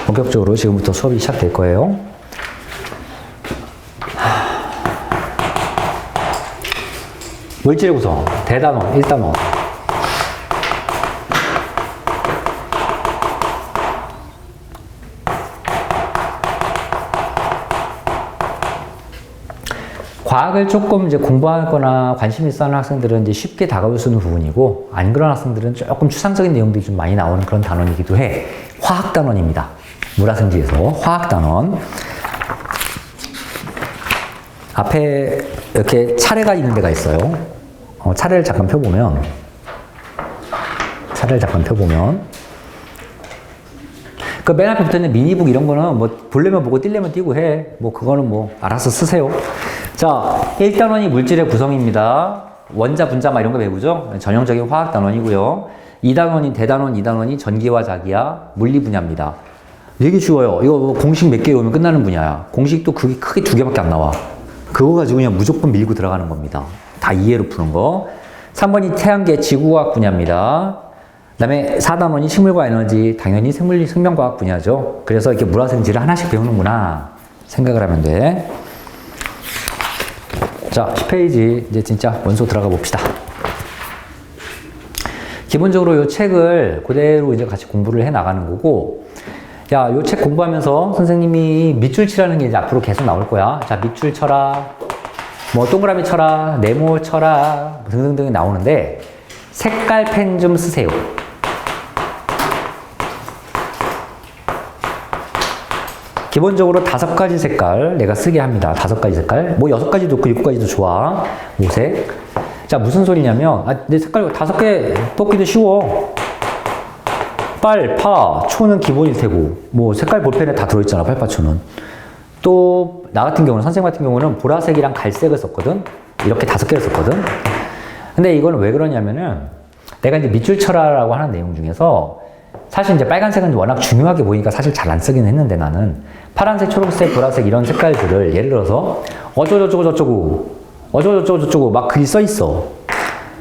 본격적으로 지금부터 수업이 시작될 거예요. 물질의 구성, 대단원, 1단원. 과학을 조금 이제 공부하거나 관심 있어 하는 학생들은 이제 쉽게 다가올 수 있는 부분이고, 안 그런 학생들은 조금 추상적인 내용들이 좀 많이 나오는 그런 단원이기도 해. 화학단원입니다. 물화생지에서 화학단원. 앞에 이렇게 차례가 있는 데가 있어요. 차례를 잠깐 펴보면, 그 맨 앞에 붙어있는 미니북 이런 거는 뭐 보려면 보고 뛸려면 뛰고 해. 뭐 그거는 뭐 알아서 쓰세요. 자, 1단원이 물질의 구성입니다. 원자, 분자 막 이런 거 배우죠? 전형적인 화학 단원이고요. 2단원인 대단원, 2단원이 전기와 자기야, 물리 분야입니다. 되게 쉬워요. 이거 뭐 공식 몇 개 외우면 끝나는 분야야. 공식도 그게 크게 2개밖에 안 나와. 그거 가지고 그냥 무조건 밀고 들어가는 겁니다. 다 이해로 푸는 거. 3번이 태양계 지구과학 분야입니다. 그 다음에 4단원이 식물과 에너지, 당연히 생명과학 분야죠. 그래서 이렇게 물화생지를 하나씩 배우는구나 생각을 하면 돼. 자, 10페이지 이제 진짜 원소 들어가 봅시다. 기본적으로 이 책을 그대로 이제 같이 공부를 해 나가는 거고, 야, 이 책 공부하면서 선생님이 밑줄 치라는 게 이제 앞으로 계속 나올 거야. 자, 밑줄 쳐라, 뭐 동그라미 쳐라, 네모 쳐라, 등등등이 나오는데 색깔 펜 좀 쓰세요. 기본적으로 5가지 색깔 내가 쓰게 합니다. 5가지 색깔. 뭐 6가지도 있고 7가지도 좋아. 5색. 자, 무슨 소리냐면, 내 색깔 5개 뽑기도 쉬워. 빨, 파, 초는 기본일 테고, 뭐 색깔 볼펜에 다 들어있잖아, 빨파초는. 또, 나 같은 경우는, 선생님 같은 경우는 보라색이랑 갈색을 썼거든? 이렇게 5개를 썼거든? 근데 이거는 왜 그러냐면은, 내가 이제 밑줄 쳐라라고 하는 내용 중에서, 사실 이제 빨간색은 워낙 중요하게 보이니까 사실 잘 안 쓰긴 했는데 나는 파란색, 초록색, 보라색 이런 색깔들을 예를 들어서 어쩌고저쩌고 막 글이 써 있어.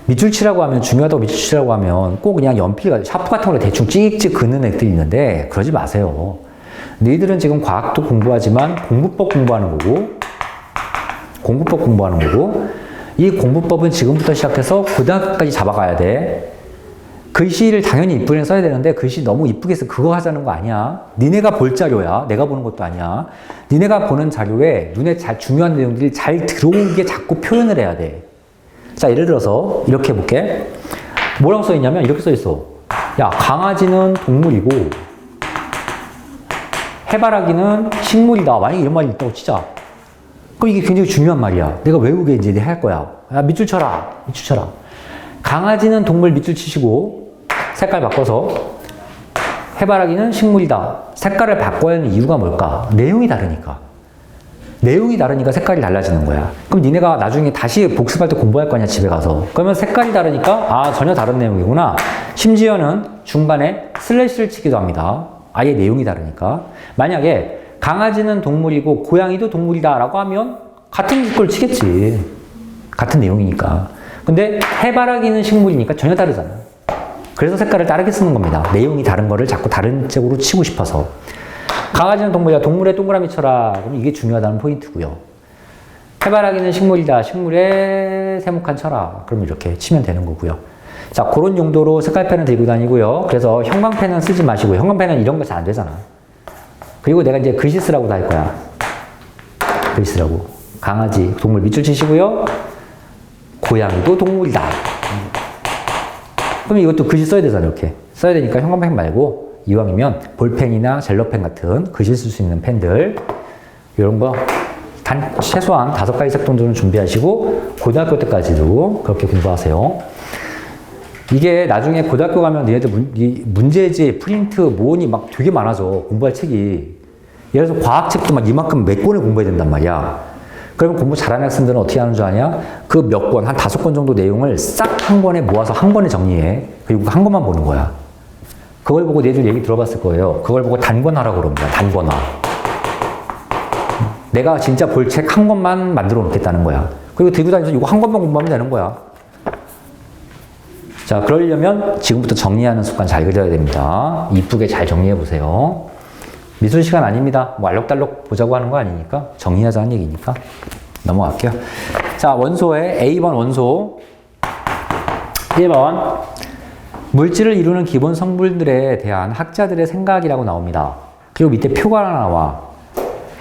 밑줄 치라고 하면, 중요하다고 밑줄 치라고 하면 꼭 그냥 연필, 샤프 같은 걸로 대충 찍찍 긋는 애들이 있는데 그러지 마세요. 너희들은 지금 과학도 공부하지만 공부법 공부하는 거고 이 공부법은 지금부터 시작해서 고등학교까지 잡아가야 돼. 글씨를 당연히 이쁘게 써야 되는데 글씨 너무 이쁘게 써 그거 하자는 거 아니야. 니네가 볼 자료야. 내가 보는 것도 아니야. 니네가 보는 자료에 눈에 잘 중요한 내용들이 잘 들어오게 자꾸 표현을 해야 돼. 자, 예를 들어서 이렇게 해볼게. 뭐라고 써 있냐면 이렇게 써 있어. 야, 강아지는 동물이고 해바라기는 식물이다. 만약에 이런 말이 있다고 치자. 그럼 이게 굉장히 중요한 말이야. 내가 외우게 이제 할 거야. 야, 밑줄 쳐라. 강아지는 동물 밑줄 치시고 색깔 바꿔서 해바라기는 식물이다. 색깔을 바꿔야 하는 이유가 뭘까? 내용이 다르니까 색깔이 달라지는 거야. 그럼 니네가 나중에 다시 복습할 때 공부할 거 아니야, 집에 가서. 그러면 색깔이 다르니까 전혀 다른 내용이구나. 심지어는 중간에 슬래시를 치기도 합니다. 아예 내용이 다르니까. 만약에 강아지는 동물이고 고양이도 동물이다 라고 하면 같은 걸 치겠지. 같은 내용이니까. 근데 해바라기는 식물이니까 전혀 다르잖아. 그래서 색깔을 다르게 쓰는 겁니다. 내용이 다른 거를 자꾸 다른 쪽으로 치고 싶어서. 강아지는 동물이다. 동물에 동그라미 쳐라. 그럼 이게 중요하다는 포인트고요. 해바라기는 식물이다. 식물에 세모칸 쳐라. 그럼 이렇게 치면 되는 거고요. 자, 그런 용도로 색깔펜을 들고 다니고요. 그래서 형광펜은 쓰지 마시고, 형광펜은 이런 거 잘 안 되잖아. 그리고 내가 이제 글씨 쓰라고도 할 거야. 글씨 쓰라고. 강아지, 동물 밑줄 치시고요. 고양이도 동물이다. 그럼 이것도 글씨 써야 되잖아, 이렇게. 써야 되니까 형광펜 말고, 이왕이면 볼펜이나 젤로펜 같은 글씨 쓸 수 있는 펜들, 이런 거, 최소한 5가지 색 정도는 준비하시고, 고등학교 때까지도 그렇게 공부하세요. 이게 나중에 고등학교 가면 너희들 문제지, 프린트, 모원이 막 되게 많아져, 공부할 책이. 예를 들어서 과학책도 막 이만큼 몇 권을 공부해야 된단 말이야. 그러면 공부 잘하는 학생들은 어떻게 하는 줄 아냐? 그 몇 권, 한 5권 정도 내용을 싹 한 권에 모아서 한 권에 정리해. 그리고 한 권만 보는 거야. 그걸 보고 너희들 얘기 들어봤을 거예요. 그걸 보고 단권하라고 그럽니다. 단권화. 내가 진짜 볼 책 한 권만 만들어 놓겠다는 거야. 그리고 들고 다니면서 이거 한 권만 공부하면 되는 거야. 자, 그러려면 지금부터 정리하는 습관 잘 그려야 됩니다. 이쁘게 잘 정리해 보세요. 미술 시간 아닙니다. 뭐 알록달록 보자고 하는 거 아니니까 정리하자는 얘기니까 넘어갈게요. 자, 원소의 A번 원소 1번 물질을 이루는 기본 성분들에 대한 학자들의 생각이라고 나옵니다. 그리고 밑에 표가 하나 나와.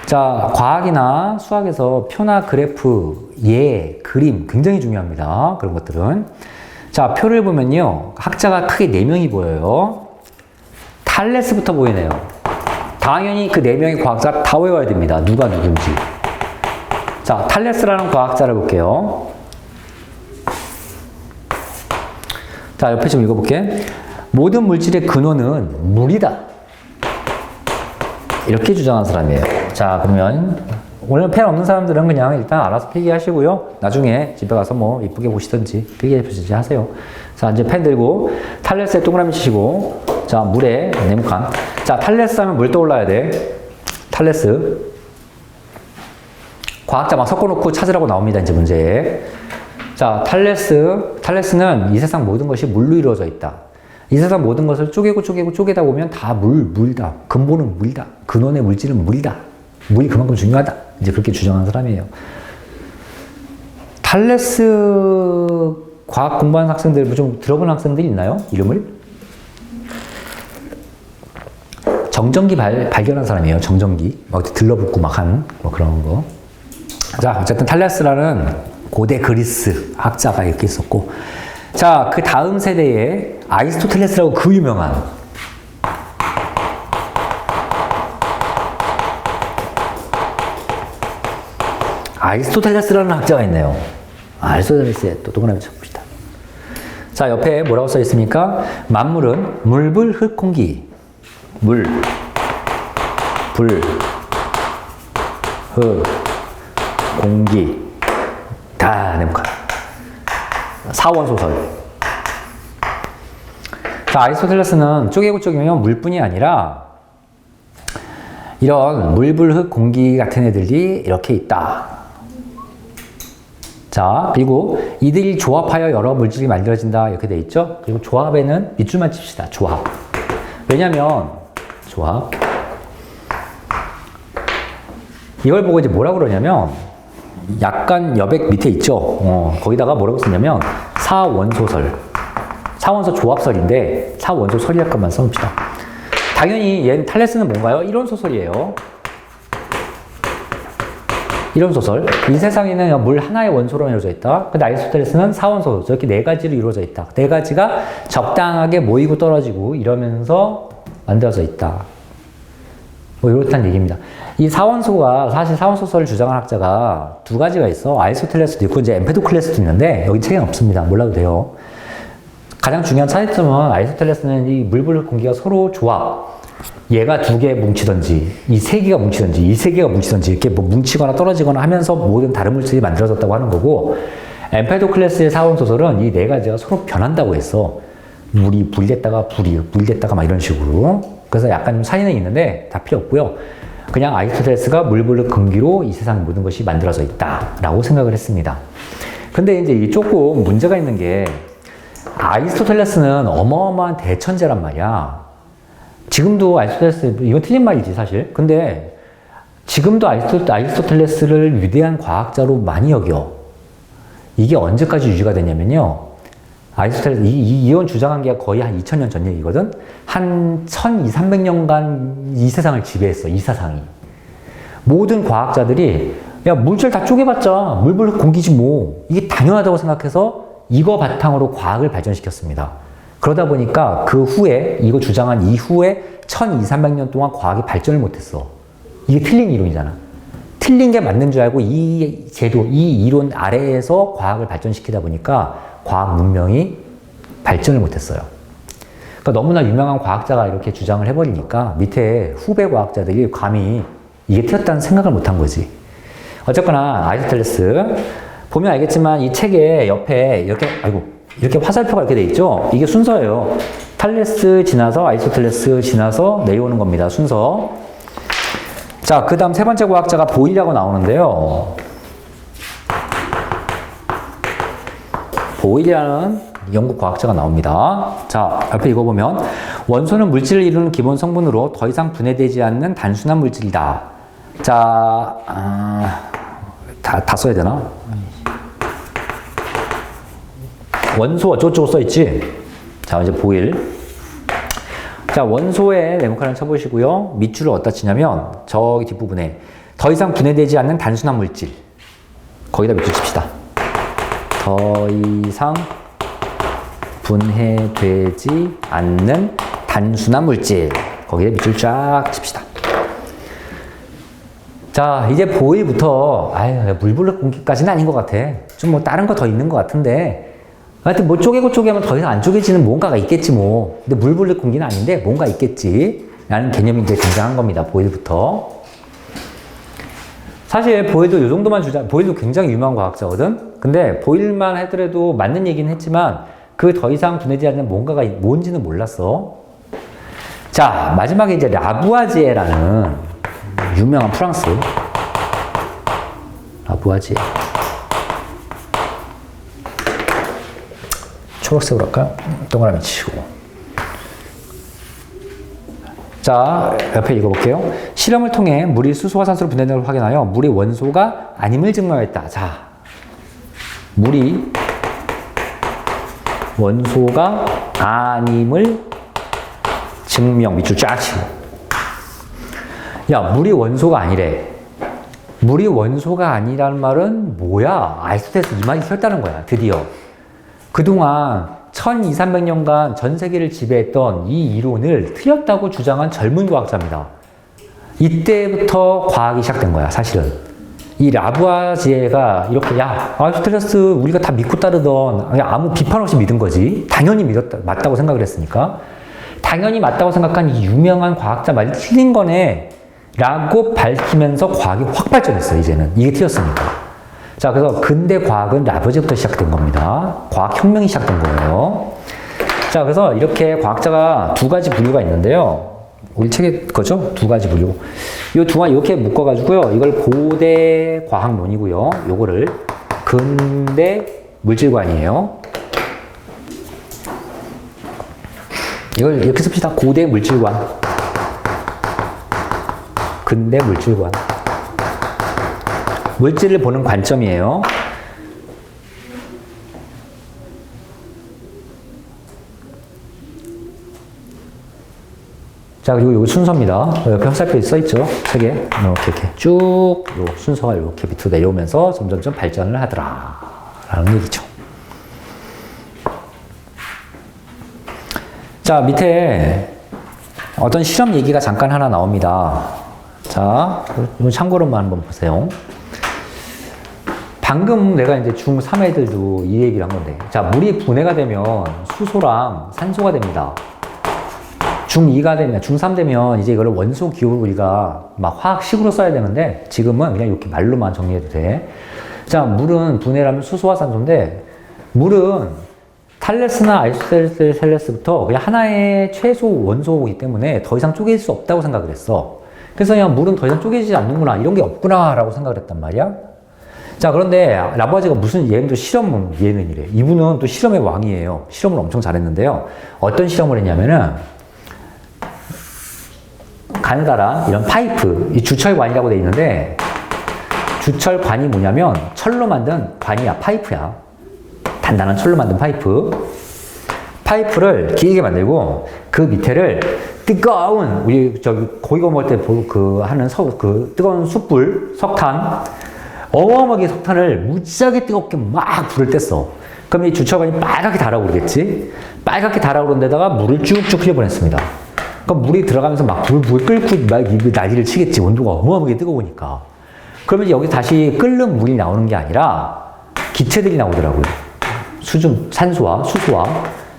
자, 과학이나 수학에서 표나 그래프, 예, 그림 굉장히 중요합니다. 그런 것들은. 자, 표를 보면요. 학자가 크게 4명이 보여요. 탈레스부터 보이네요. 당연히 그 4명의 과학자 다 외워야 됩니다. 누가 누군지. 자, 탈레스라는 과학자를 볼게요. 자, 옆에 좀 읽어볼게. 모든 물질의 근원은 물이다. 이렇게 주장한 사람이에요. 자, 그러면 오늘 펜 없는 사람들은 그냥 일단 알아서 필기하시고요. 나중에 집에 가서 뭐 이쁘게 보시든지 필기해보시든지 하세요. 자, 이제 펜 들고 탈레스에 동그라미 치시고, 자, 물에 네모칸. 자, 탈레스 하면 물 떠올라야 돼. 탈레스. 과학자 막 섞어놓고 찾으라고 나옵니다. 이제 문제에. 자, 탈레스는 이 세상 모든 것이 물로 이루어져 있다. 이 세상 모든 것을 쪼개다 보면 다 물다. 근본은 물이다. 근원의 물질은 물이다. 물이 그만큼 중요하다. 이제 그렇게 주장하는 사람이에요. 탈레스 과학 공부하는 학생들, 좀 들어본 학생들이 있나요? 이름을? 정전기 발견한 사람이에요. 정전기. 막 들러붙고 막 한, 뭐 그런 거. 자, 어쨌든 탈레스라는 고대 그리스 학자가 이렇게 있었고, 자, 그 다음 세대에 아리스토텔레스라고 그 유명한 아리스토텔레스라는 학자가 있네요. 아리스토텔레스에 또 동그라미 쳐봅시다. 자, 옆에 뭐라고 써 있습니까? 만물은 물, 불, 흙, 공기. 물, 불, 흙, 공기. 다 네모칸. 사원소설. 자, 아리스토텔레스는 쪼개면 물뿐이 아니라 이런 물, 불, 흙, 공기 같은 애들이 이렇게 있다. 자, 그리고 이들이 조합하여 여러 물질이 만들어진다. 이렇게 돼 있죠? 그리고 조합에는 밑줄만 칩시다. 조합. 왜냐면, 조합. 이걸 보고 이제 뭐라고 그러냐면, 약간 여백 밑에 있죠? 거기다가 뭐라고 쓰냐면, 사원소설. 사원소 조합설인데, 사원소설 약간만 써봅시다. 당연히 얘는 탈레스는 뭔가요? 이론소설이에요. 이론소설. 이 세상에는 물 하나의 원소로 이루어져 있다. 근데 아리스토텔레스는 사원소설. 이렇게 4가지로 이루어져 있다. 4가지가 적당하게 모이고 떨어지고 이러면서 만들어져 있다. 뭐 이렇다는 얘기입니다. 이 사원소가, 사실 사원소설을 주장한 학자가 2가지가 있어. 아리스토텔레스도 있고 이제 엠페도클레스도 있는데 여기 책에는 없습니다. 몰라도 돼요. 가장 중요한 차이점은 아리스토텔레스는 이 물, 불, 공기가 서로 조합. 얘가 2개 뭉치든지, 이 3개가 뭉치든지, 이 3개가 뭉치든지, 이렇게 뭐 뭉치거나 떨어지거나 하면서 모든 다른 물질이 만들어졌다고 하는 거고, 엠페도클레스의 사원소설은 이 4가지가 서로 변한다고 했어. 물이 불됐다가 불됐다가 막 이런 식으로. 그래서 약간 좀 차이는 있는데 다 필요 없고요. 그냥 아리스토텔레스가 물, 불, 공기로 이 세상 모든 것이 만들어져 있다라고 생각을 했습니다. 근데 이제 이 조금 문제가 있는 게, 아리스토텔레스는 어마어마한 대천재란 말이야. 지금도 아리스토텔레스, 이건 틀린 말이지 사실. 근데 지금도 아리스토텔레스를 위대한 과학자로 많이 여겨. 이게 언제까지 유지가 되냐면요. 아리스토텔레스, 이건 주장한 게 거의 한 2000년 전 얘기거든. 한 1200~300년간 이 세상을 지배했어. 이 세상이. 모든 과학자들이 야, 물질 다 쪼개봤자 물, 불, 공기지 뭐. 이게 당연하다고 생각해서 이거 바탕으로 과학을 발전시켰습니다. 그러다 보니까 그 후에, 이거 주장한 이후에 1200~300년 동안 과학이 발전을 못했어. 이게 틀린 이론이잖아. 틀린 게 맞는 줄 알고 이 제도, 이 이론 아래에서 과학을 발전시키다 보니까 과학 문명이 발전을 못했어요. 그러니까 너무나 유명한 과학자가 이렇게 주장을 해버리니까 밑에 후배 과학자들이 감히 이게 틀렸다는 생각을 못한 거지. 어쨌거나 아리스토텔레스 보면 알겠지만 이 책에 옆에 이렇게 화살표가 이렇게 돼 있죠? 이게 순서예요. 탈레스 지나서 아리스토텔레스 지나서 내려오는 겁니다. 순서. 자, 그 다음 3번째 과학자가 보일이라고 나오는데요. 보일이라는 영국 과학자가 나옵니다. 자, 옆에 이거 보면 원소는 물질을 이루는 기본 성분으로 더 이상 분해되지 않는 단순한 물질이다. 자, 다 써야 되나? 원소 어쩌고저쩌고 써있지? 자, 이제 보일. 자, 원소에 네모칸을 쳐보시고요. 밑줄을 어디다 치냐면 저기 뒷부분에 더 이상 분해되지 않는 단순한 물질. 거기다 밑줄 칩시다. 더 이상 분해되지 않는 단순한 물질. 거기에 밑줄 쫙 칩시다. 자, 이제 보일부터 물불 공기까지는 아닌 것 같아. 좀 뭐 다른 거 더 있는 것 같은데 하여튼 뭐 쪼개고 쪼개면 더 이상 안 쪼개지는 뭔가가 있겠지 뭐. 근데 물불 공기는 아닌데 뭔가 있겠지 라는 개념이 이제 등장한 겁니다. 보일부터. 사실 보일도 이 정도만 주자. 보일도 굉장히 유명한 과학자거든. 근데 보일만 하더라도 맞는 얘기는 했지만 그 더 이상 분해되지 않는 뭔가가 뭔지는 몰랐어. 자, 마지막에 이제 라부아지에라는 유명한 프랑스 라부아지에. 초록색으로 할까요? 동그라미 치고. 자, 옆에 읽어볼게요. 실험을 통해 물이 수소와 산소로 분해되는 걸 확인하여 물의 원소가 아님을 증명했다. 자, 물이 원소가 아님을 증명. 밑줄 쫙 치고. 야, 물이 원소가 아니래. 물이 원소가 아니라는 말은 뭐야? 아리스토텔레스 이 말이 틀렸다는 거야, 드디어. 그동안 1200~1300년간 전 세계를 지배했던 이 이론을 틀렸다고 주장한 젊은 과학자입니다. 이때부터 과학이 시작된 거야, 사실은. 이 라부아지에가 이렇게, 야, 아리스토텔레스 우리가 다 믿고 따르던, 아무 비판 없이 믿은 거지. 당연히 맞다고 생각을 했으니까. 당연히 맞다고 생각한 이 유명한 과학자 말이 틀린 거네. 라고 밝히면서 과학이 확 발전했어요, 이제는. 이게 틀렸으니까. 자, 그래서 근대 과학은 라부아지에부터 시작된 겁니다. 과학혁명이 시작된 거예요. 자, 그래서 이렇게 과학자가 두 가지 분류가 있는데요. 우리 책에 거죠? 두 가지 분류. 이 두 가지 이렇게 묶어가지고요. 이걸 고대 과학론이고요. 요거를 근대 물질관이에요. 이걸 이렇게 씁시다. 고대 물질관. 근대 물질관. 물질을 보는 관점이에요. 자, 그리고 여기 순서입니다. 옆에 화살표에 써있죠? 책에. 이렇게 쭉, 요 순서가 이렇게 밑으로 내려오면서 점점점 발전을 하더라. 라는 얘기죠. 자, 밑에 어떤 실험 얘기가 잠깐 하나 나옵니다. 자, 이거 참고로만 한번 보세요. 방금 내가 이제 중3 애들도 이 얘기를 한 건데. 자, 물이 분해가 되면 수소랑 산소가 됩니다. 중2가 되면, 중3 되면 이제 이거를 원소 기호를 우리가 막 화학식으로 써야 되는데 지금은 그냥 이렇게 말로만 정리해도 돼. 자, 물은 분해라면 수소와 산소인데 물은 탈레스나 아리스토텔레스부터 그냥 하나의 최소 원소이기 때문에 더 이상 쪼개질 수 없다고 생각을 했어. 그래서 그냥 물은 더 이상 쪼개지지 않는구나. 이런 게 없구나. 라고 생각을 했단 말이야. 자, 그런데 라부아지가 무슨 얘는 또 실험 예능이래. 이분은 또 실험의 왕이에요. 실험을 엄청 잘했는데요. 어떤 실험을 했냐면은 가느다란 이런 파이프, 이 주철관이라고 돼 있는데 주철관이 뭐냐면 철로 만든 관이야, 파이프야. 단단한 철로 만든 파이프를 길게 만들고 그 밑에를 뜨거운 우리 저기 고기 먹을 때 그 하는 그 뜨거운 숯불, 석탄, 어마어마하게 석탄을 무지하게 뜨겁게 막 불을 뗐어. 그럼 이 주철관이 빨갛게 달아오르겠지? 빨갛게 달아오른 데다가 물을 쭉쭉 흘려보냈습니다. 그럼 물이 들어가면서 막 불 끓고 막 난리를 치겠지. 온도가 어마어마하게 뜨거우니까. 그러면 여기 다시 끓는 물이 나오는 게 아니라 기체들이 나오더라고요. 산소와 수소와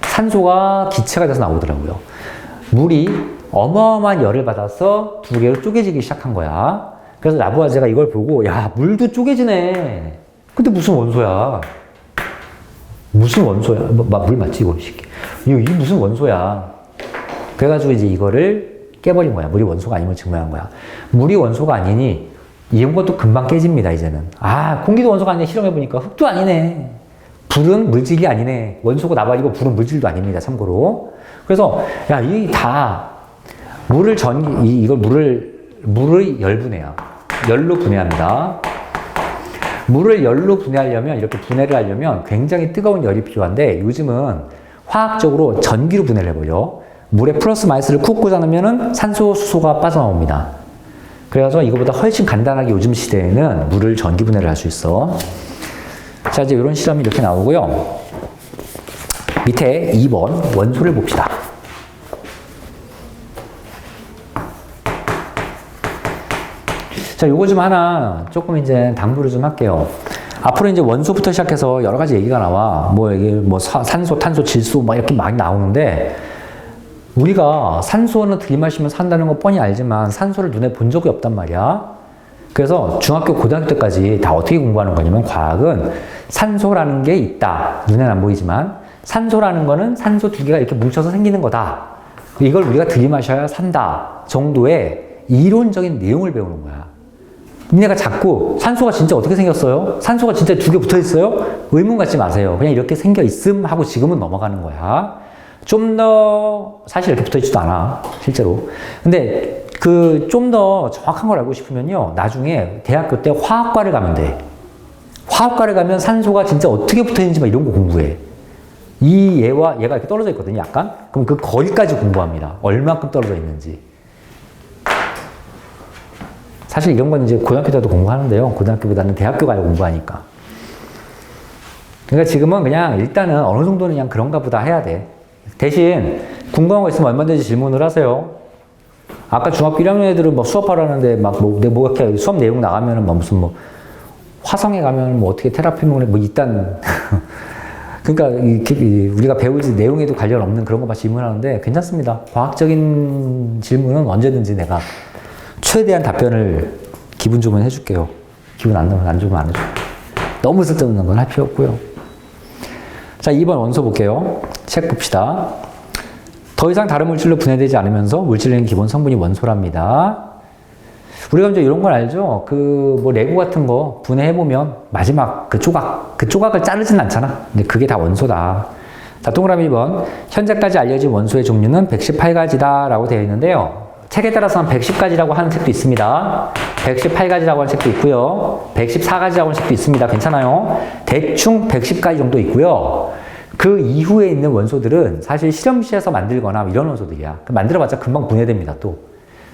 산소가 기체가 돼서 나오더라고요. 물이 어마어마한 열을 받아서 두 개로 쪼개지기 시작한 거야. 그래서 라부아지에가 이걸 보고, 야, 물도 쪼개지네. 근데 무슨 원소야? 무슨 원소야? 물 맞지, 이거? 이게 무슨 원소야? 그래가지고 이제 이거를 깨버린 거야. 물이 원소가 아님을 증명한 거야. 물이 원소가 아니니 이런 것도 금방 깨집니다, 이제는. 아, 공기도 원소가 아니네. 실험해보니까 흙도 아니네. 불은 물질이 아니네. 원소고 나발이고 불은 물질도 아닙니다. 참고로. 그래서 야, 이 다 물을 이걸 물을 열분해요. 열로 분해합니다. 물을 열로 분해하려면 이렇게 분해를 하려면 굉장히 뜨거운 열이 필요한데 요즘은 화학적으로 전기로 분해를 해버려. 물에 플러스 마이너스를 쿡 꽂아놓으면 산소, 수소가 빠져나옵니다. 그래서 이거보다 훨씬 간단하게 요즘 시대에는 물을 전기 분해를 할 수 있어. 자, 이제 이런 실험이 이렇게 나오고요. 밑에 2번 원소를 봅시다. 자, 요거 좀 하나 조금 이제 당부를 좀 할게요. 앞으로 이제 원소부터 시작해서 여러 가지 얘기가 나와. 뭐 이게 뭐 산소, 탄소, 질소 막 이렇게 많이 나오는데 우리가 산소는 들이마시면 산다는 거 뻔히 알지만 산소를 눈에 본 적이 없단 말이야. 그래서 중학교, 고등학교 때까지 다 어떻게 공부하는 거냐면 과학은 산소라는 게 있다. 눈에는 안 보이지만 산소라는 거는 산소 두 개가 이렇게 뭉쳐서 생기는 거다. 이걸 우리가 들이마셔야 산다 정도의 이론적인 내용을 배우는 거야. 니네가 자꾸 산소가 진짜 어떻게 생겼어요? 산소가 진짜 두 개 붙어 있어요? 의문 갖지 마세요. 그냥 이렇게 생겨 있음 하고 지금은 넘어가는 거야. 좀 더 사실 이렇게 붙어 있지도 않아 실제로. 근데 그 좀 더 정확한 걸 알고 싶으면요 나중에 대학교 때 화학과를 가면 돼. 화학과를 가면 산소가 진짜 어떻게 붙어 있는지 막 이런 거 공부해. 이 얘와 얘가 이렇게 떨어져 있거든요 약간. 그럼 그 거리까지 공부합니다. 얼마큼 떨어져 있는지. 사실 이런 건 이제 고등학교 때도 공부하는데요. 고등학교보다는 대학교 가야 공부하니까. 그러니까 지금은 그냥 일단은 어느 정도는 그냥 그런가 보다 해야 돼. 대신 궁금한 거 있으면 얼마든지 질문을 하세요. 아까 중학교 1학년 애들은 뭐 수업하라는데 막 뭐 이렇게 수업 내용 나가면은 뭐 무슨 뭐 화성에 가면 뭐 어떻게 테라피 먹는 뭐 일단 그러니까 우리가 배울 내용에도 관련 없는 그런 것만 질문하는데 괜찮습니다. 과학적인 질문은 언제든지 내가 최대한 답변을 기분 좋으면 해줄게요. 기분 안 좋으면 안 해줘. 너무 쓸데없는 건 할 필요 없고요. 자, 2번 원소 볼게요. 책 봅시다. 더 이상 다른 물질로 분해되지 않으면서 물질의 기본 성분이 원소랍니다. 우리가 이제 이런 걸 알죠? 뭐 레고 같은 거 분해해보면 마지막 그 조각을 자르진 않잖아. 근데 그게 다 원소다. 자, 동그라미 2번. 현재까지 알려진 원소의 종류는 118가지다 라고 되어 있는데요. 책에 따라서는 110가지라고 하는 책도 있습니다. 118가지라고 하는 책도 있고요. 114가지라고 하는 책도 있습니다. 괜찮아요. 대충 110가지 정도 있고요. 그 이후에 있는 원소들은 사실 실험실에서 만들거나 이런 원소들이야. 만들어봤자 금방 분해됩니다, 또.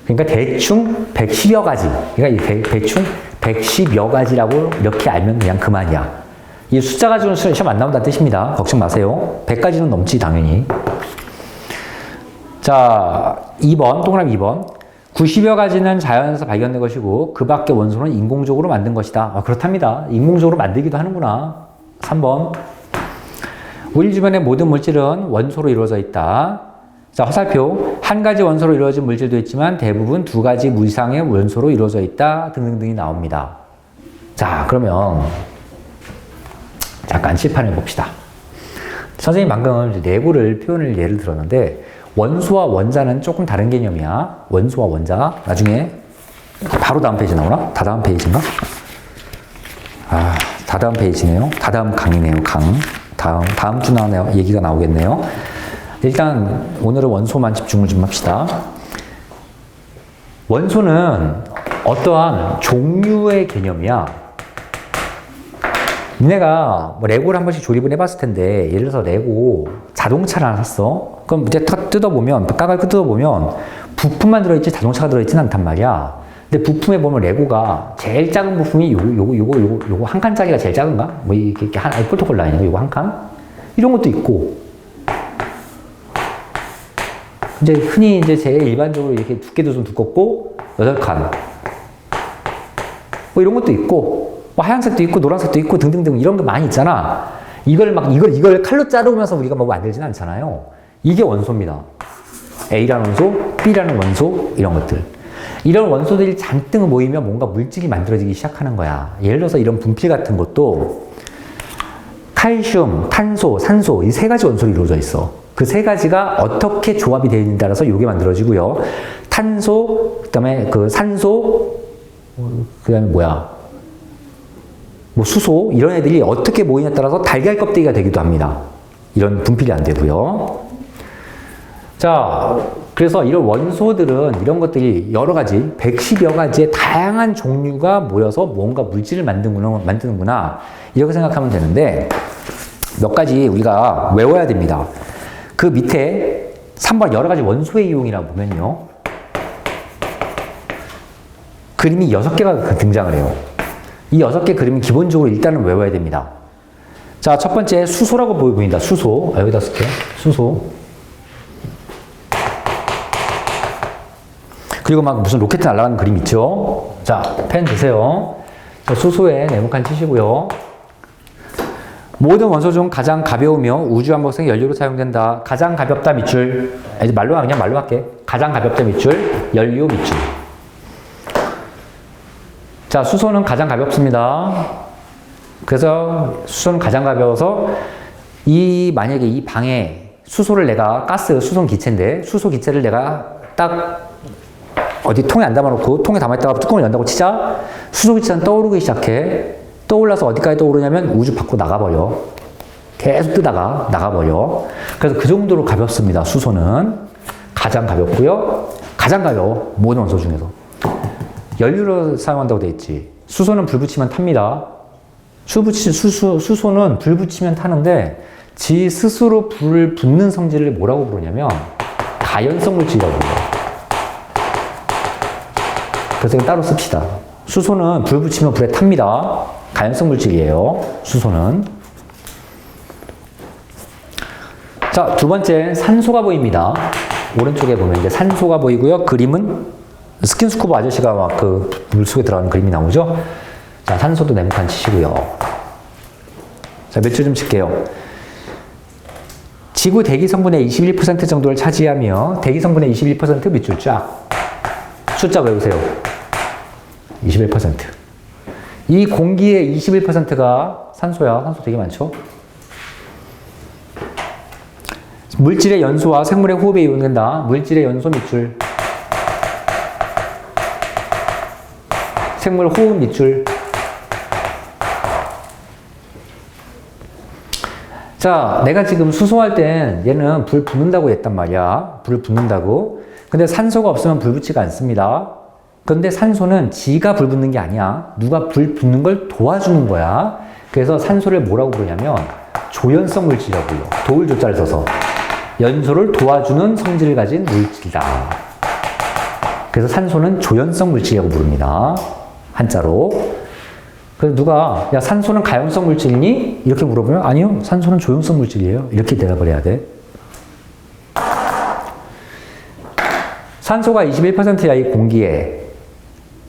그러니까 대충 110여 가지. 그러니까 대충 110여 가지라고 이렇게 알면 그냥 그만이야. 이 숫자 가지고는 시험 안 나온다는 뜻입니다. 걱정 마세요. 100가지는 넘지, 당연히. 자, 2번, 동그라미 2번. 90여 가지는 자연에서 발견된 것이고 그 밖의 원소는 인공적으로 만든 것이다. 그렇답니다. 인공적으로 만들기도 하는구나. 3번. 우리 주변의 모든 물질은 원소로 이루어져 있다. 자, 화살표. 한 가지 원소로 이루어진 물질도 있지만 대부분 두 가지 이상의 원소로 이루어져 있다. 등등등이 나옵니다. 자, 그러면 잠깐 칠판을 봅시다. 선생님 방금 레고를 표현을 예를 들었는데 원소와 원자는 조금 다른 개념이야. 원소와 원자. 나중에 바로 다음 페이지 나오나? 다다음 페이지인가? 다다음 페이지네요. 다다음 강이네요. 다음 주 나오네요. 얘기가 나오겠네요. 일단 오늘은 원소만 집중을 좀 합시다. 원소는 어떠한 종류의 개념이야. 니네가 뭐 레고를 한 번씩 조립을 해봤을 텐데 예를 들어서 레고 자동차를 하나 샀어. 그럼 이제 뜯어보면 까갈 뜯어보면 부품만 들어있지 자동차가 들어있지는 않단 말이야. 근데 부품에 보면 레고가 제일 작은 부품이 요거 한 칸짜리가 제일 작은가? 뭐 이렇게 한 프로토콜 라인이고 요거 한 칸? 이런 것도 있고. 이제 흔히 이제 제일 일반적으로 이렇게 두께도 좀 두껍고 8칸. 뭐 이런 것도 있고. 뭐 하얀색도 있고 노란색도 있고 등등등 이런 게 많이 있잖아. 이걸 칼로 자르면서 우리가 뭐 만들지는 않잖아요. 이게 원소입니다. A라는 원소, B라는 원소 이런 것들. 이런 원소들이 잔뜩 모이면 뭔가 물질이 만들어지기 시작하는 거야. 예를 들어서 이런 분필 같은 것도 칼슘, 탄소, 산소 이 세 가지 원소로 이루어져 있어. 그 세 가지가 어떻게 조합이 되어 있는지에 따라서 이게 만들어지고요. 탄소, 그다음에 그 산소, 그다음에 뭐야? 뭐 수소 이런 애들이 어떻게 모이냐에 따라서 달걀 껍데기가 되기도 합니다. 이런 분필이 안 되고요. 자, 그래서 이런 원소들은 이런 것들이 여러 가지 110여 가지의 다양한 종류가 모여서 뭔가 물질을 만드는구나 이렇게 생각하면 되는데 몇 가지 우리가 외워야 됩니다. 그 밑에 3번 여러 가지 원소의 이용이라고 보면요. 그림이 6개가 등장을 해요. 이 6개 그림은 기본적으로 일단은 외워야 됩니다. 자, 첫 번째 수소라고 보입니다. 수소. 여기다 쓸게요. 수소. 그리고 막 무슨 로켓 날아가는 그림 있죠? 자, 펜 드세요. 자, 수소에 네모칸 치시고요. 모든 원소 중 가장 가벼우며 우주 항복성 연료로 사용된다. 가장 가볍다 밑줄. 이제 그냥 말로 할게. 가장 가볍다 밑줄. 연료 밑줄. 자, 수소는 가장 가볍습니다. 그래서 수소는 가장 가벼워서 만약에 이 방에 수소를 내가 수소는 기체인데 수소 기체를 내가 딱 어디 통에 안 담아놓고 통에 담아있다가 뚜껑을 연다고 치자 수소 기체는 떠오르기 시작해. 떠올라서 어디까지 떠오르냐면 우주 밖으로 나가버려. 계속 뜨다가 나가버려. 그래서 그 정도로 가볍습니다. 수소는 가장 가볍고요. 가장 가벼워. 모든 원소 중에서. 연료로 사용한다고 돼 있지. 수소는 불 붙이면 탑니다. 수소는 불 붙이면 타는데 지 스스로 불을 붙는 성질을 뭐라고 부르냐면 가연성 물질이라고 불러요. 그래서 따로 씁시다. 수소는 불 붙이면 불에 탑니다. 가연성 물질이에요. 수소는. 자, 두 번째 산소가 보입니다. 오른쪽에 보면 이제 산소가 보이고요. 그림은 스킨스쿠버 아저씨가 막 그 물속에 들어가는 그림이 나오죠. 자, 산소도 네모칸 치시고요. 자, 몇 줄 좀 칠게요. 지구 대기 성분의 21% 정도를 차지하며 대기 성분의 21% 밑줄 쫙. 숫자 외우세요. 21%. 이 공기의 21%가 산소야. 산소 되게 많죠? 물질의 연소와 생물의 호흡에 이용된다. 물질의 연소 밑줄. 생물 호흡 밑줄. 자, 내가 지금 수소할 땐 얘는 불 붙는다고 했단 말이야. 불 붙는다고. 근데 산소가 없으면 불 붙지가 않습니다. 근데 산소는 지가 불 붙는 게 아니야. 누가 불 붙는 걸 도와주는 거야. 그래서 산소를 뭐라고 부르냐면 조연성 물질이라고 불러. 도울 조자를 써서. 연소를 도와주는 성질을 가진 물질이다. 그래서 산소는 조연성 물질이라고 부릅니다. 한자로. 그래서 누가 야 산소는 가연성 물질이니? 이렇게 물어보면 아니요. 산소는 조연성 물질이에요. 이렇게 대답을 해야 돼. 산소가 21%야 이 공기에.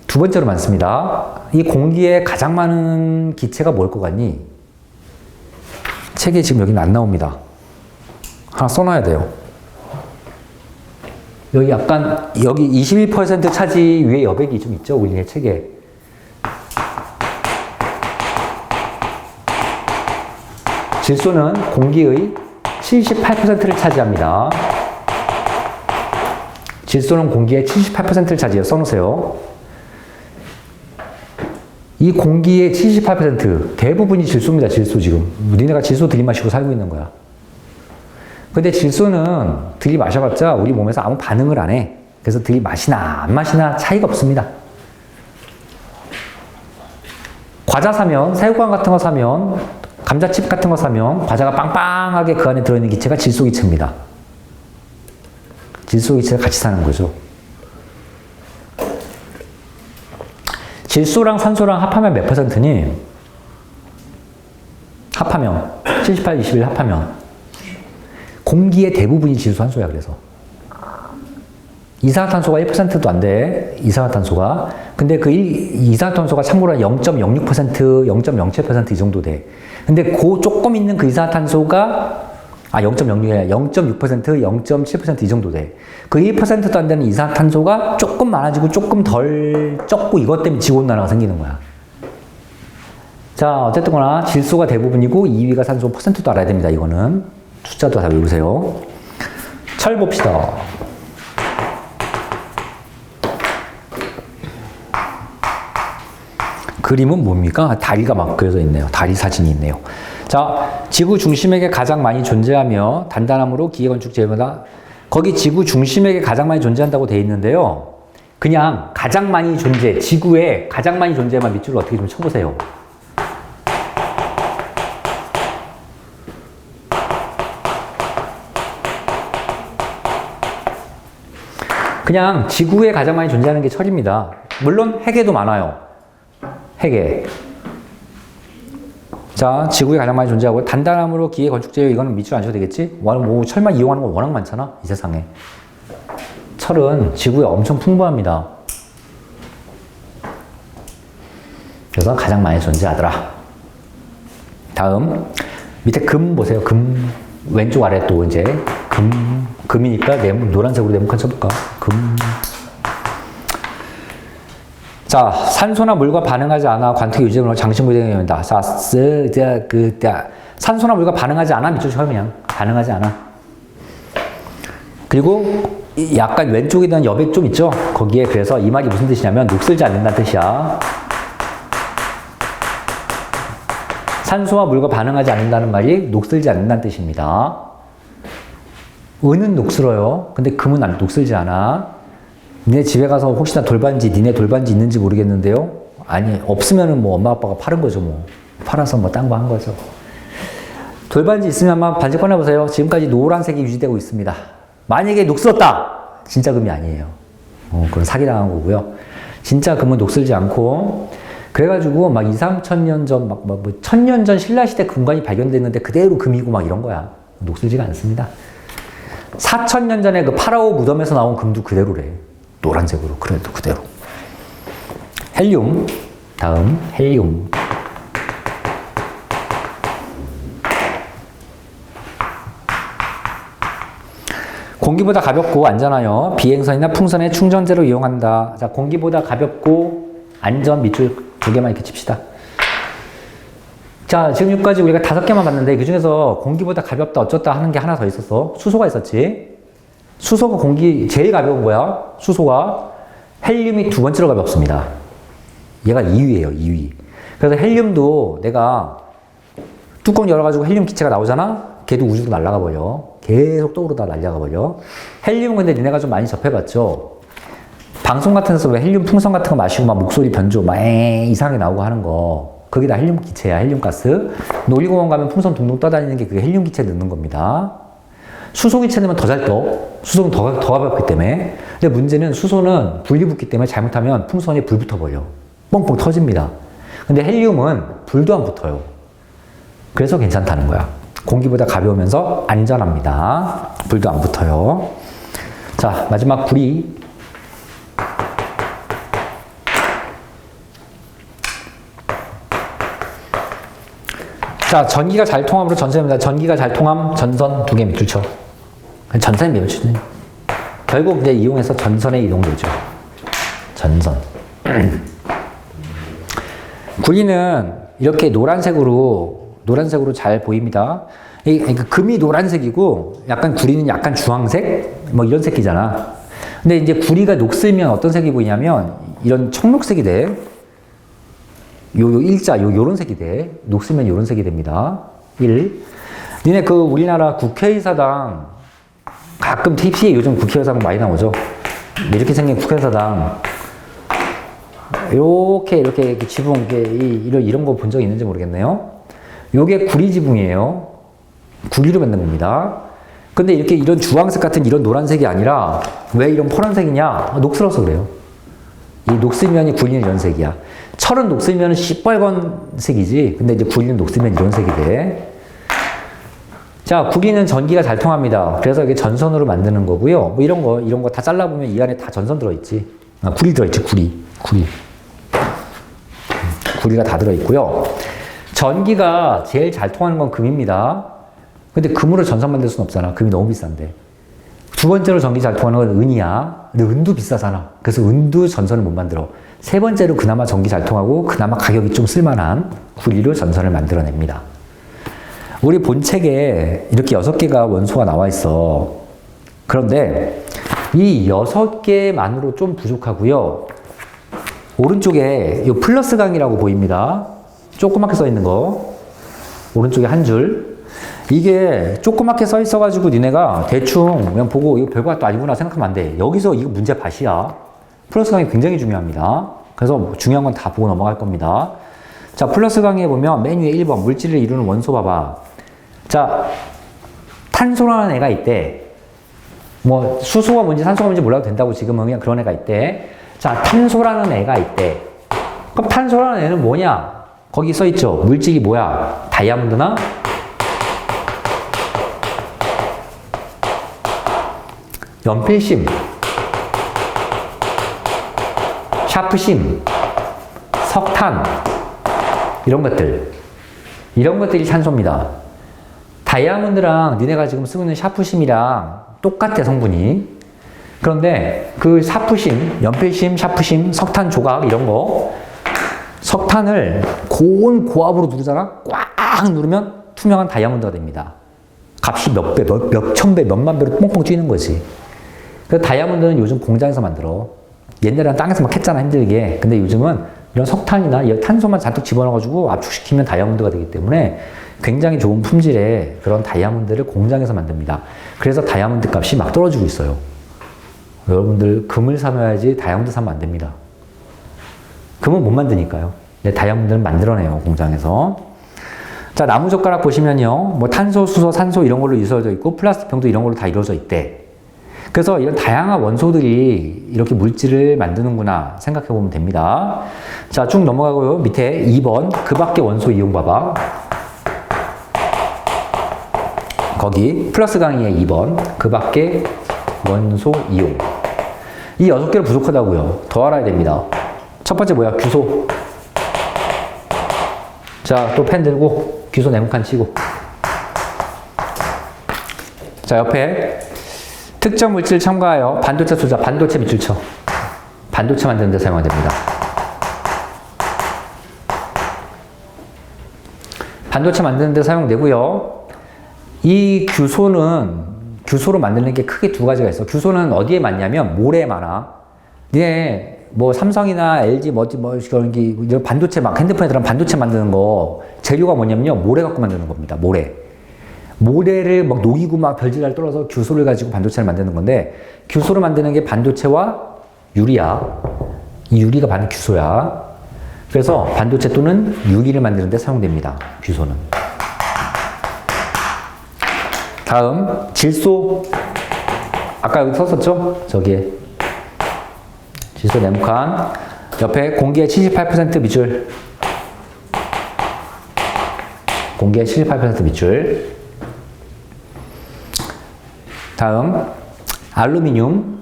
두 번째로 많습니다. 이 공기에 가장 많은 기체가 뭘 것 같니? 책에 지금 여기는 안 나옵니다. 하나 써놔야 돼요. 여기 약간 여기 21% 차지 위에 여백이 좀 있죠? 우리네 책에. 질소는 공기의 78%를 차지합니다. 질소는 공기의 78%를 차지해요. 써놓으세요. 이 공기의 78% 대부분이 질소입니다. 질소 지금. 니네가 질소 들이마시고 살고 있는 거야. 근데 질소는 들이마셔봤자 우리 몸에서 아무 반응을 안 해. 그래서 들이마시나 안 마시나 차이가 없습니다. 과자 사면, 새우깡 같은 거 사면, 감자칩 같은 거 사면 과자가 빵빵하게 그 안에 들어있는 기체가 질소기체입니다. 질소기체가 같이 사는 거죠. 질소랑 산소랑 합하면 몇 %니? 합하면 78, 21 합하면 공기의 대부분이 질소, 산소야. 그래서 이산화탄소가 1%도 안 돼. 이산화탄소가. 근데 그 이산화탄소가 참고로 0.06%, 0.07% 이 정도 돼. 근데 그 조금 있는 그 이산화탄소가 0.06이야. 0.6%, 0.7% 이 정도 돼. 그 1%도 안 되는 이산화탄소가 조금 많아지고 조금 덜 적고 이것 때문에 지구온난화가 생기는 거야. 자, 어쨌든 거나 질소가 대부분이고 2위가 산소 %도 알아야 됩니다. 이거는. 숫자도 다 외우세요. 철 봅시다. 그림은 뭡니까? 다리가 막 그려져 있네요. 다리 사진이 있네요. 자, 지구 중심에게 가장 많이 존재하며 단단함으로 기계건축 제보다 거기 지구 중심에게 가장 많이 존재한다고 돼 있는데요. 그냥 가장 많이 존재, 지구에 가장 많이 존재만 밑줄을 어떻게 좀 쳐보세요. 그냥 지구에 가장 많이 존재하는 게 철입니다. 물론 핵에도 많아요. 핵에. 자, 지구에 가장 많이 존재하고 단단함으로 기계 건축 제어 이거는 밑줄 안 쳐도 되겠지? 뭐 철만 이용하는 거 워낙 많잖아 이 세상에. 철은 지구에 엄청 풍부합니다. 그래서 가장 많이 존재하더라. 다음 밑에 금 보세요. 금 왼쪽 아래 또 이제 금이니까 노란색으로 네모칸 쳐볼까? 금. 자, 산소나 물과 반응하지 않아 관특이 유지되는 장식 무대입니다. 자, 산소나 물과 반응하지 않아 밑줄 쳐요. 그냥 반응하지 않아. 그리고 약간 왼쪽에 대한 여백 좀 있죠? 거기에 그래서 이 말이 무슨 뜻이냐면 녹슬지 않는다는 뜻이야. 산소와 물과 반응하지 않는다는 말이 녹슬지 않는다는 뜻입니다. 은은 녹슬어요. 근데 금은 안 녹슬지 않아. 니네 집에 가서 혹시나 니네 돌반지 있는지 모르겠는데요. 아니, 없으면은 뭐 엄마 아빠가 팔은 거죠, 뭐. 팔아서 뭐 딴 거 한 거죠. 돌반지 있으면 한번 반지 꺼내보세요. 지금까지 노란색이 유지되고 있습니다. 만약에 녹슬었다! 진짜 금이 아니에요. 그건 사기당한 거고요. 진짜 금은 녹슬지 않고, 그래가지고 막 2,3천 년 전, 뭐 1,000년 전 신라시대 금관이 발견됐는데 그대로 금이고 막 이런 거야. 녹슬지가 않습니다. 4,000년 전에 그 파라오 무덤에서 나온 금도 그대로래. 노란색으로. 그래도 그대로. 헬륨. 다음, 헬륨. 공기보다 가볍고 안전하여 비행선이나 풍선의 충전재로 이용한다. 자, 공기보다 가볍고 안전 밑줄 2개만 이렇게 칩시다. 자, 지금 여기까지 우리가 5개만 봤는데 그 중에서 공기보다 가볍다 어쩌다 하는 게 하나 더 있었어. 수소가 있었지. 수소가 공기 제일 가벼운 거야. 수소가. 헬륨이 2번째로 가볍습니다. 얘가 2위예요. 2위. 그래서 헬륨도 내가 뚜껑 열어가지고 헬륨 기체가 나오잖아. 걔도 우주로 날아가 버려. 계속 떠오르다 날아가 버려. 헬륨은 근데 니네가 좀 많이 접해봤죠. 방송 같은 데서 왜 헬륨 풍선 같은 거 마시고 막 목소리 변조 막 이상하게 나오고 하는 거. 그게 다 헬륨 기체야. 헬륨 가스. 놀이공원 가면 풍선 둥둥 떠다니는 게 그게 헬륨 기체 넣는 겁니다. 수소 기체 넣으면 더 잘 떠. 수소는 더 가볍기 때문에. 근데 문제는 수소는 불이 붙기 때문에 잘못하면 풍선에 불 붙어버려. 뻥뻥 터집니다. 근데 헬륨은 불도 안 붙어요. 그래서 괜찮다는 거야. 공기보다 가벼우면서 안전합니다. 불도 안 붙어요. 자, 마지막 구리. 자, 전기가 잘 통함으로 전선입니다. 전기가 잘 통함, 전선 2개 밑줄 쳐. 전선이 몇 줄이네. 결국 이제 이용해서 전선에 이동되죠. 전선. 구리는 이렇게 노란색으로 잘 보입니다. 금이 노란색이고 약간 구리는 약간 주황색? 뭐 이런 색이잖아. 근데 이제 구리가 녹슬면 어떤 색이 보이냐면 이런 청록색이 돼. 요 일자, 요런 색이 돼. 녹슬면 요런 색이 됩니다. 1. 니네 그 우리나라 국회의사당 가끔 TV에 요즘 국회의사당 많이 나오죠. 이렇게 생긴 국회의사당. 이렇게 지붕, 이런 거 본 적 있는지 모르겠네요. 요게 구리 지붕이에요. 구리로 만든 겁니다. 근데 이런 주황색 같은 이런 노란색이 아니라 왜 이런 파란색이냐? 녹슬어서 그래요. 이 녹슬면이 구리는 이런 색이야. 철은 녹슬면 시뻘건 색이지. 근데 이제 구리는 녹슬면 이런 색이 돼. 자, 구리는 전기가 잘 통합니다. 그래서 이게 전선으로 만드는 거고요. 뭐 이런 거 다 잘라보면 이 안에 다 전선 들어있지. 구리 들어있지, 구리. 구리가 다 들어있고요. 전기가 제일 잘 통하는 건 금입니다. 근데 금으로 전선 만들 수는 없잖아. 금이 너무 비싼데. 2번째로 전기 잘 통하는 건 은이야. 근데 은도 비싸잖아. 그래서 은도 전선을 못 만들어. 3번째로 그나마 전기 잘 통하고 그나마 가격이 좀 쓸만한 구리로 전선을 만들어냅니다. 우리 본책에 이렇게 6개가 원소가 나와 있어. 그런데 이 6개만으로 좀 부족하고요. 오른쪽에 이 플러스 강이라고 보입니다. 조그맣게 써 있는 거. 오른쪽에 한 줄. 이게 조그맣게 써 있어가지고 니네가 대충 그냥 보고 이거 별거 아니구나 생각하면 안 돼. 여기서 이거 문제 밭이야. 플러스 강이 굉장히 중요합니다. 그래서 중요한 건 다 보고 넘어갈 겁니다. 자, 플러스 강의에 보면 맨 위에 1번 물질을 이루는 원소 봐봐. 자, 탄소라는 애가 있대. 뭐 수소가 뭔지 산소가 뭔지 몰라도 된다고 지금은 그냥 그런 애가 있대. 자, 탄소라는 애가 있대. 그럼 탄소라는 애는 뭐냐? 거기 써 있죠. 물질이 뭐야? 다이아몬드나 연필심, 샤프심, 석탄 이런 것들이 탄소입니다. 다이아몬드랑 니네가 지금 쓰고 있는 샤프심이랑 똑같아 성분이. 그런데 그 샤프심, 연필심, 샤프심, 석탄 조각 이런 거 석탄을 고압으로 누르잖아. 꽉 누르면 투명한 다이아몬드가 됩니다. 값이 몇 배, 몇 천 배, 몇만 배로 뻥뻥 뛰는 거지. 그래서 다이아몬드는 요즘 공장에서 만들어. 옛날에는 땅에서 막 했잖아, 힘들게. 근데 요즘은 이런 석탄이나 탄소만 잔뜩 집어넣어가지고 압축시키면 다이아몬드가 되기 때문에 굉장히 좋은 품질의 그런 다이아몬드를 공장에서 만듭니다. 그래서 다이아몬드 값이 막 떨어지고 있어요. 여러분들 금을 사놔야지 다이아몬드 사면 안 됩니다. 금은 못 만드니까요. 근데 다이아몬드는 만들어내요, 공장에서. 자, 나무젓가락 보시면요. 뭐 탄소, 수소, 산소 이런 걸로 이루어져 있고 플라스틱 병도 이런 걸로 다 이루어져 있대. 그래서 이런 다양한 원소들이 이렇게 물질을 만드는구나 생각해 보면 됩니다. 자, 쭉 넘어가고요. 밑에 2번 그 밖에 원소 이용 봐봐. 거기 플러스 강의의 2번 그 밖에 원소 이용. 이 6개를 부족하다고요. 더 알아야 됩니다. 첫 번째 뭐야? 규소. 자, 또 펜 들고 규소 네모칸 치고. 자, 옆에 특정 물질 첨가하여 반도체 소자, 반도체 밑줄 쳐. 반도체 만드는 데 사용하면 됩니다. 반도체 만드는 데 사용되고요. 이 규소로 만드는 게 크게 두 가지가 있어. 규소는 어디에 많냐면 모래에 많아. 니네 뭐 삼성이나 LG 이런 반도체 막 핸드폰에 들어간 반도체 만드는 거 재료가 뭐냐면요. 모래 갖고 만드는 겁니다. 모래를 막 녹이고 막 별지랄 떨어서 규소를 가지고 반도체를 만드는 건데 규소를 만드는 게 반도체와 유리야. 이 유리가 바로 규소야. 그래서 반도체 또는 유리를 만드는 데 사용됩니다. 규소는. 다음 질소. 아까 여기 썼었죠? 저기에 질소 네모칸. 옆에 공기의 78% 밑줄. 공기의 78% 밑줄. 다음 알루미늄.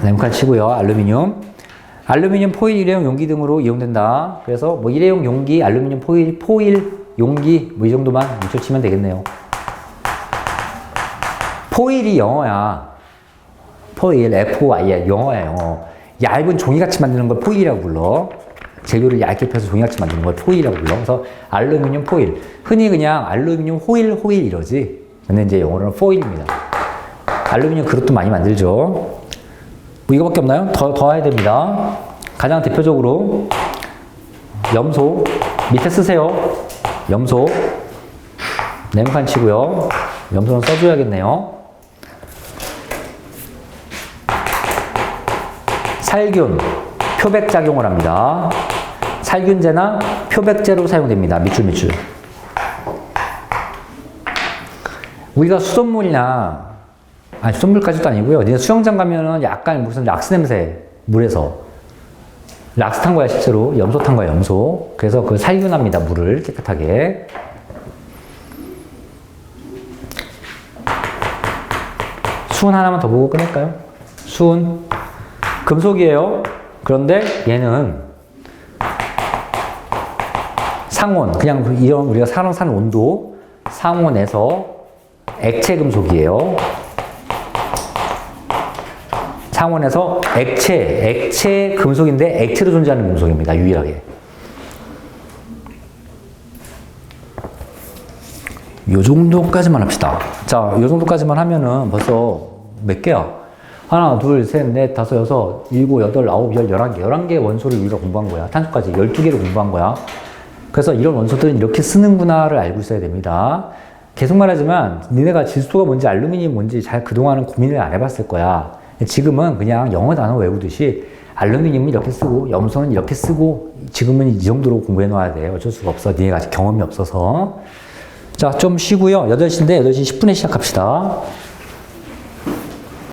네모칸 치고요. 알루미늄 포일, 일회용 용기 등으로 이용된다. 그래서 뭐 일회용 용기, 알루미늄 포일 용기 뭐 이 정도만 밑줄 치면 되겠네요. 포일이 영어야. 포일, F-O-I-L 영어야, 영어. 얇은 종이같이 만드는 걸 포일이라고 불러. 재료를 얇게 펴서 종이같이 만드는 걸 포일이라고 불러. 그래서 알루미늄 포일. 흔히 그냥 알루미늄 호일 이러지. 근데 이제 영어로는 포일입니다. 알루미늄 그릇도 많이 만들죠. 뭐 이거밖에 없나요? 더 해야 됩니다. 가장 대표적으로 염소. 밑에 쓰세요. 염소. 네모칸 치고요. 염소는 써줘야겠네요. 살균, 표백작용을 합니다. 살균제나 표백제로 사용됩니다. 밑줄. 우리가 수돗물이나, 아니 수돗물까지도 아니고요. 수영장 가면은 약간 무슨 락스 냄새, 물에서. 락스 탄 거야, 실제로. 염소 탄 거야, 염소. 그래서 그 살균합니다, 물을 깨끗하게. 수은 하나만 더 보고 끊을까요? 수은. 금속이에요. 그런데 얘는 상온, 그냥 이런 우리가 사는 온도, 상온에서 액체 금속이에요. 상온에서 액체 금속인데 액체로 존재하는 금속입니다. 유일하게. 요 정도까지만 합시다. 자, 요 정도까지만 하면은 벌써 몇 개야? 하나, 둘, 셋, 넷, 다섯, 여섯, 일곱, 여덟, 아홉, 열, 11개. 11개의 원소를 우리가 공부한 거야. 탄소까지 12개를 공부한 거야. 그래서 이런 원소들은 이렇게 쓰는구나를 알고 있어야 됩니다. 계속 말하지만 니네가 질소가 뭔지 알루미늄이 뭔지 잘 그동안은 고민을 안 해봤을 거야. 지금은 그냥 영어 단어 외우듯이 알루미늄은 이렇게 쓰고 염소는 이렇게 쓰고 지금은 이 정도로 공부해 놔야 돼. 어쩔 수가 없어. 니네가 아직 경험이 없어서. 자, 좀 쉬고요. 8시인데 8시 10분에 시작합시다.